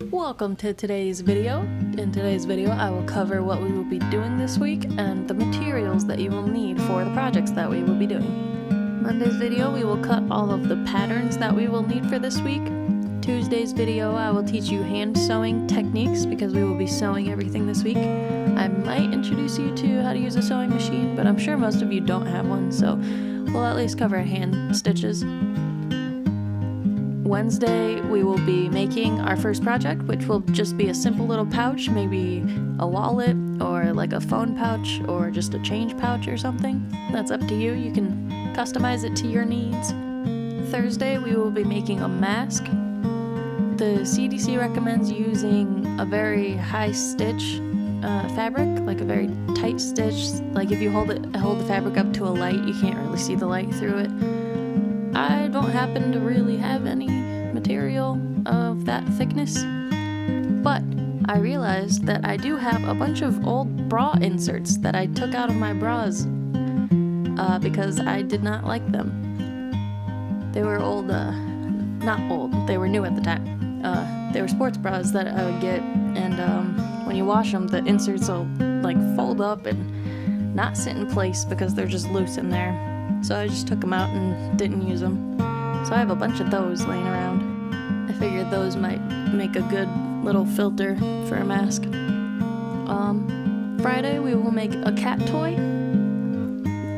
Welcome to today's video. In today's video I will cover what we will be doing this week and the materials that you will need for the projects that we will be doing. Monday's video we will cut all of the patterns that we will need for this week. Tuesday's video I will teach you hand sewing techniques because we will be sewing everything this week. I might introduce you to how to use a sewing machine, but I'm sure most of you don't have one, so we'll at least cover hand stitches. Wednesday we will be making our first project, which will just be a simple little pouch, maybe a wallet or like a phone pouch or just a change pouch or something. That's up to you. You can customize it to your needs. Thursday we will be making a mask. The CDC recommends using a very high stitch fabric, like a very tight stitch. Like if you hold the fabric up to a light, you can't really see the light through it. I don't happen to really have any material of that thickness, but I realized that I do have a bunch of old bra inserts that I took out of my bras because I did not like them. They were old, not old, they were new at the time. They were sports bras that I would get, and when you wash them, the inserts will like fold up and not sit in place because they're just loose in there. So I just took them out and didn't use them. So I have a bunch of those laying around. I figured those might make a good little filter for a mask. Friday we will make a cat toy.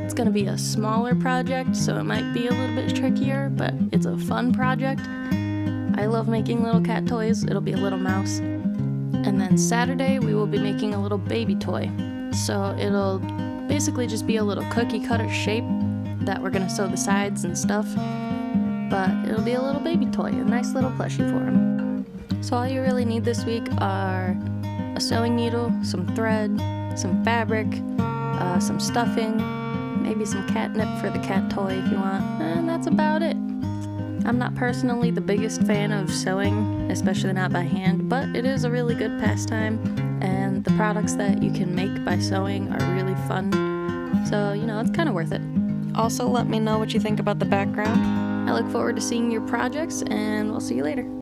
It's gonna be a smaller project, so it might be a little bit trickier, but it's a fun project. I love making little cat toys. It'll be a little mouse. And then Saturday we will be making a little baby toy. So it'll basically just be a little cookie cutter shape that we're gonna sew the sides and stuff, but it'll be a little baby toy, a nice little plushie for him. So all you really need this week are a sewing needle, some thread, some fabric, some stuffing, maybe some catnip for the cat toy if you want, and that's about it. I'm not personally the biggest fan of sewing, especially not by hand, but it is a really good pastime, and the products that you can make by sewing are really fun, so you know, it's kind of worth it. Also, let me know what you think about the background. I look forward to seeing your projects, and we'll see you later.